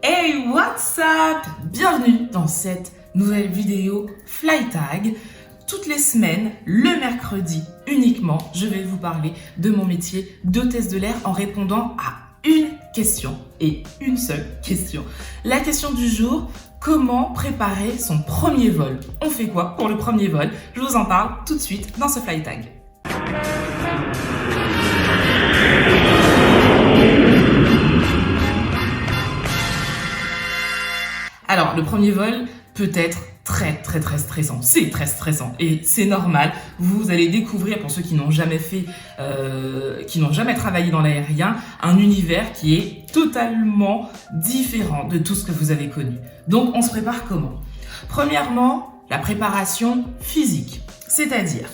Hey, what's up? Bienvenue dans cette nouvelle vidéo FlyTag. Toutes les semaines, le mercredi uniquement, je vais vous parler de mon métier d'hôtesse de l'air en répondant à une question et une seule question. La question du jour, comment préparer son premier vol? On fait quoi pour le premier vol? Je vous en parle tout de suite dans ce FlyTag. Alors, le premier vol peut être très stressant. C'est très stressant et c'est normal. Vous allez découvrir, pour ceux qui n'ont jamais fait, qui n'ont jamais travaillé dans l'aérien, un univers qui est totalement différent de tout ce que vous avez connu. Donc, on se prépare comment? Premièrement, la préparation physique. C'est-à-dire,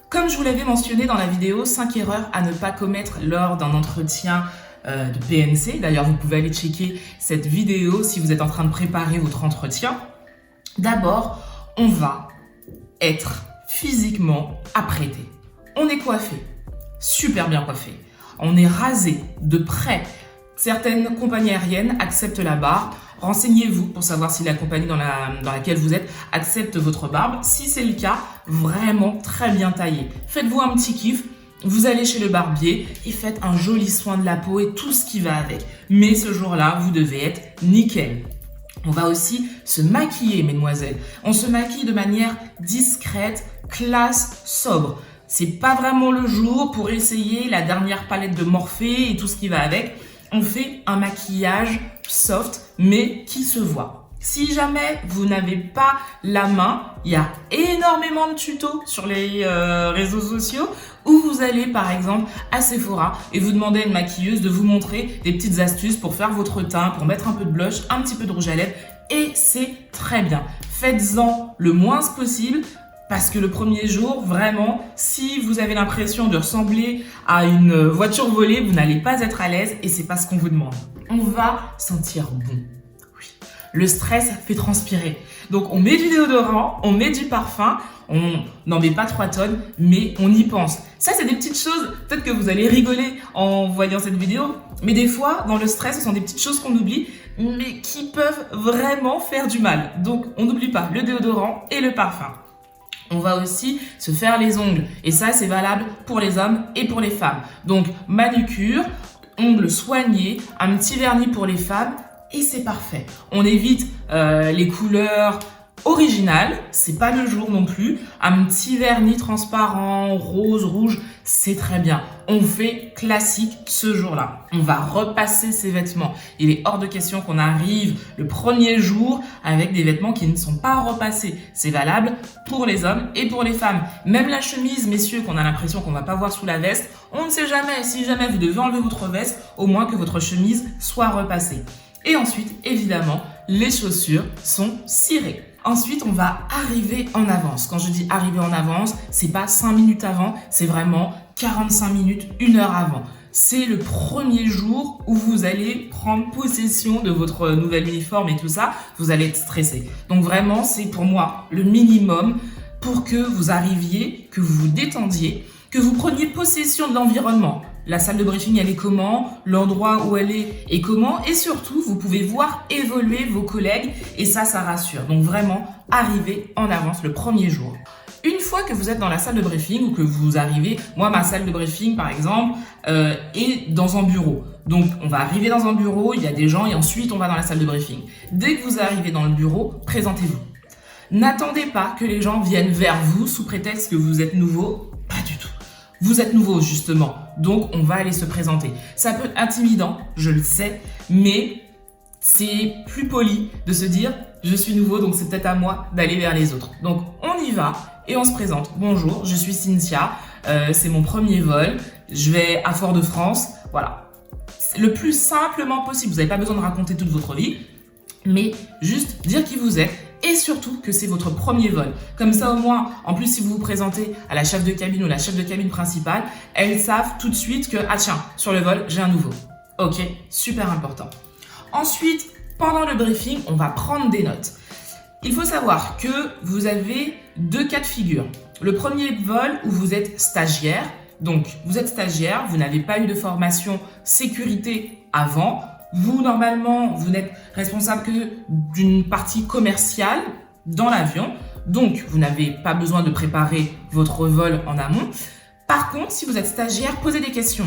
comme je vous l'avais mentionné dans la vidéo, 5 erreurs à ne pas commettre lors d'un entretien de PNC. D'ailleurs, vous pouvez aller checker cette vidéo si vous êtes en train de préparer votre entretien. D'abord, on va être physiquement apprêté. On est coiffé, super bien coiffé. On est rasé de près. Certaines compagnies aériennes acceptent la barbe. Renseignez-vous pour savoir si la compagnie dans laquelle vous êtes accepte votre barbe. Si c'est le cas, vraiment très bien taillé. Faites-vous un petit kiff. Vous allez chez le barbier et faites un joli soin de la peau et tout ce qui va avec. Mais ce jour-là, vous devez être nickel. On va aussi se maquiller, mesdemoiselles. On se maquille de manière discrète, classe, sobre. C'est pas vraiment le jour pour essayer la dernière palette de Morphe et tout ce qui va avec. On fait un maquillage soft, mais qui se voit. Si jamais vous n'avez pas la main, il y a énormément de tutos sur les réseaux sociaux où vous allez par exemple à Sephora et vous demandez à une maquilleuse de vous montrer des petites astuces pour faire votre teint, pour mettre un peu de blush, un petit peu de rouge à lèvres et c'est très bien. Faites-en le moins possible parce que le premier jour, vraiment, si vous avez l'impression de ressembler à une voiture volée, vous n'allez pas être à l'aise et c'est pas ce qu'on vous demande. On va sentir bon. Le stress fait transpirer. Donc, on met du déodorant, on met du parfum, on n'en met pas 3 tonnes, mais on y pense. Ça, c'est des petites choses, peut-être que vous allez rigoler en voyant cette vidéo, mais des fois, dans le stress, ce sont des petites choses qu'on oublie, mais qui peuvent vraiment faire du mal. Donc, on n'oublie pas le déodorant et le parfum. On va aussi se faire les ongles. Et ça, c'est valable pour les hommes et pour les femmes. Donc, manucure, ongles soignés, un petit vernis pour les femmes, et c'est parfait. On évite les couleurs originales, c'est pas le jour non plus. Un petit vernis transparent, rose, rouge, c'est très bien. On fait classique ce jour-là. On va repasser ses vêtements. Il est hors de question qu'on arrive le premier jour avec des vêtements qui ne sont pas repassés. C'est valable pour les hommes et pour les femmes. Même la chemise, messieurs, qu'on a l'impression qu'on va pas voir sous la veste, on ne sait jamais. Si jamais vous devez enlever votre veste, au moins que votre chemise soit repassée. Et ensuite, évidemment, les chaussures sont cirées. Ensuite, on va arriver en avance. Quand je dis arriver en avance, c'est pas 5 minutes avant, c'est vraiment 45 minutes, 1 heure avant. C'est le premier jour où vous allez prendre possession de votre nouvel uniforme et tout ça. Vous allez être stressé. Donc vraiment, c'est pour moi le minimum pour que vous arriviez, que vous vous détendiez, que vous preniez possession de l'environnement. La salle de briefing, elle est comment? L'endroit où elle est comment? Et surtout, vous pouvez voir évoluer vos collègues et ça rassure. Donc vraiment, arrivez en avance le premier jour. Une fois que vous êtes dans la salle de briefing ou que vous arrivez, moi, ma salle de briefing, par exemple, est dans un bureau. Donc, on va arriver dans un bureau, il y a des gens et ensuite, on va dans la salle de briefing. Dès que vous arrivez dans le bureau, présentez-vous. N'attendez pas que les gens viennent vers vous sous prétexte que vous êtes nouveau. Pas du tout. Vous êtes nouveau, justement. Donc, on va aller se présenter. Ça peut être intimidant, je le sais, mais c'est plus poli de se dire « je suis nouveau, donc c'est peut-être à moi d'aller vers les autres ». Donc, on y va et on se présente. « Bonjour, je suis Cynthia, c'est mon premier vol, je vais à Fort-de-France ». Voilà. Le plus simplement possible, vous n'avez pas besoin de raconter toute votre vie, mais juste dire qui vous êtes. Et surtout que c'est votre premier vol. Comme ça au moins, en plus si vous vous présentez à la chef de cabine ou la chef de cabine principale, elles savent tout de suite que, ah tiens, sur le vol, j'ai un nouveau. Ok, super important. Ensuite, pendant le briefing, on va prendre des notes. Il faut savoir que vous avez 2 cas de figure. Le premier vol où vous êtes stagiaire, donc vous êtes stagiaire, vous n'avez pas eu de formation sécurité avant, Vous, normalement, vous n'êtes responsable que d'une partie commerciale dans l'avion. Donc, vous n'avez pas besoin de préparer votre vol en amont. Par contre, si vous êtes stagiaire, posez des questions.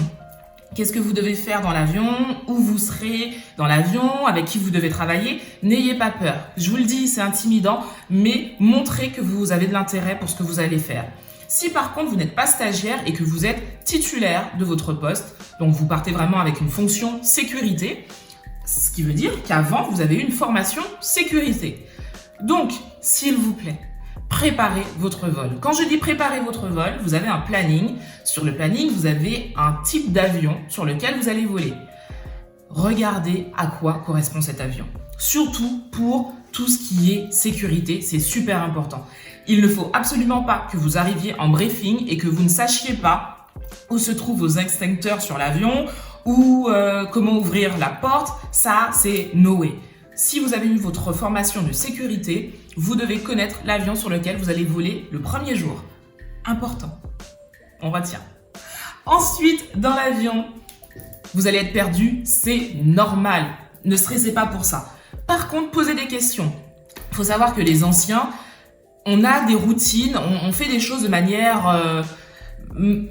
Qu'est-ce que vous devez faire dans l'avion? Où vous serez dans l'avion? Avec qui vous devez travailler? N'ayez pas peur. Je vous le dis, c'est intimidant, mais montrez que vous avez de l'intérêt pour ce que vous allez faire. Si par contre, vous n'êtes pas stagiaire et que vous êtes titulaire de votre poste, donc vous partez vraiment avec une fonction sécurité, ce qui veut dire qu'avant, vous avez eu une formation sécurité. Donc, s'il vous plaît, préparez votre vol. Quand je dis préparez votre vol, vous avez un planning. Sur le planning, vous avez un type d'avion sur lequel vous allez voler. Regardez à quoi correspond cet avion. Surtout pour tout ce qui est sécurité, c'est super important. Il ne faut absolument pas que vous arriviez en briefing et que vous ne sachiez pas où se trouvent vos extincteurs sur l'avion ou comment ouvrir la porte. Ça, c'est no way. Si vous avez eu votre formation de sécurité, vous devez connaître l'avion sur lequel vous allez voler le premier jour. Important. On retient. Ensuite, dans l'avion, vous allez être perdu, c'est normal. Ne stressez pas pour ça. Par contre, posez des questions. Il faut savoir que les anciens, on a des routines, on fait des choses de manière...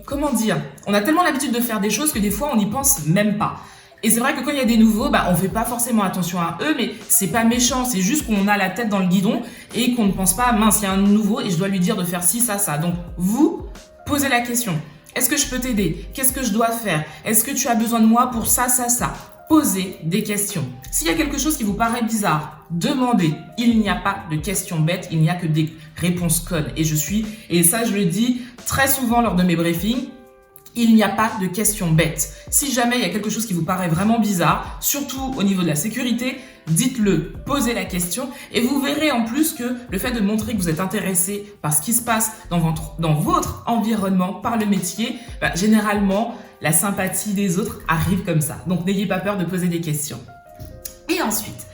comment dire? On a tellement l'habitude de faire des choses que des fois, on n'y pense même pas. Et c'est vrai que quand il y a des nouveaux, on fait pas forcément attention à eux, mais c'est pas méchant, c'est juste qu'on a la tête dans le guidon et qu'on ne pense pas, mince, il y a un nouveau et je dois lui dire de faire ci, ça, ça. Donc, vous, posez la question. Est-ce que je peux t'aider? Qu'est-ce que je dois faire? Est-ce que tu as besoin de moi pour ça, ça, ça? Posez des questions. S'il y a quelque chose qui vous paraît bizarre, demandez. Il n'y a pas de questions bêtes, il n'y a que des réponses connes. Et ça, je le dis très souvent lors de mes briefings, il n'y a pas de questions bêtes. Si jamais il y a quelque chose qui vous paraît vraiment bizarre, surtout au niveau de la sécurité, dites-le, posez la question et vous verrez en plus que le fait de montrer que vous êtes intéressé par ce qui se passe dans votre environnement, par le métier, généralement, la sympathie des autres arrive comme ça. Donc, n'ayez pas peur de poser des questions. Et ensuite,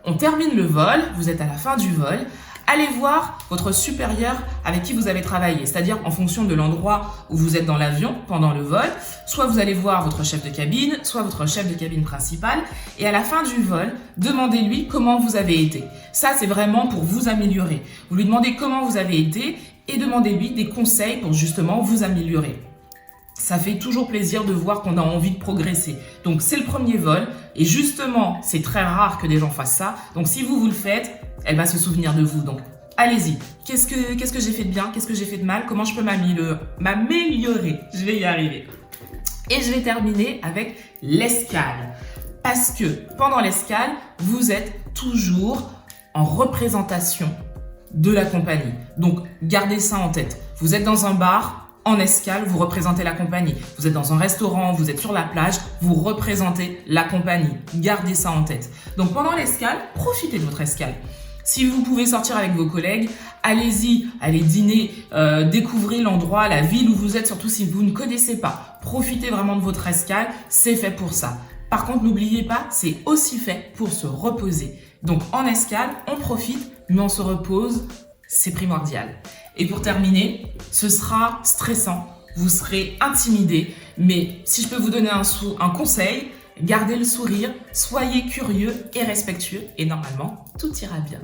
on termine le vol, vous êtes à la fin du vol. Allez voir votre supérieur avec qui vous avez travaillé, c'est-à-dire en fonction de l'endroit où vous êtes dans l'avion pendant le vol. Soit vous allez voir votre chef de cabine, soit votre chef de cabine principal. Et à la fin du vol, demandez-lui comment vous avez été. Ça, c'est vraiment pour vous améliorer. Vous lui demandez comment vous avez été et demandez-lui des conseils pour justement vous améliorer. Ça fait toujours plaisir de voir qu'on a envie de progresser. Donc, c'est le premier vol. Et justement, c'est très rare que des gens fassent ça. Donc, si vous le faites, elle va se souvenir de vous. Donc, allez-y. Qu'est-ce que j'ai fait de bien? Qu'est-ce que j'ai fait de mal? Comment je peux m'améliorer? Je vais y arriver. Et je vais terminer avec l'escale. Parce que pendant l'escale, vous êtes toujours en représentation de la compagnie. Donc, gardez ça en tête. Vous êtes dans un bar. En escale, vous représentez la compagnie. Vous êtes dans un restaurant, vous êtes sur la plage, vous représentez la compagnie. Gardez ça en tête. Donc pendant l'escale, profitez de votre escale. Si vous pouvez sortir avec vos collègues, allez-y, allez dîner, découvrez l'endroit, la ville où vous êtes, surtout si vous ne connaissez pas. Profitez vraiment de votre escale, c'est fait pour ça. Par contre, n'oubliez pas, c'est aussi fait pour se reposer. Donc en escale, on profite, mais on se repose, c'est primordial. Et pour terminer, ce sera stressant, vous serez intimidé, mais si je peux vous donner un conseil, gardez le sourire, soyez curieux et respectueux et normalement, tout ira bien.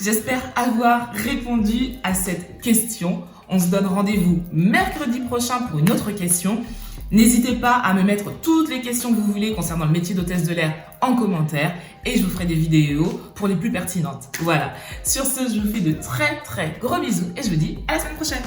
J'espère avoir répondu à cette question. On se donne rendez-vous mercredi prochain pour une autre question. N'hésitez pas à me mettre toutes les questions que vous voulez concernant le métier d'hôtesse de l'air en commentaire et je vous ferai des vidéos pour les plus pertinentes. Voilà. Sur ce, je vous fais de très très gros bisous et je vous dis à la semaine prochaine.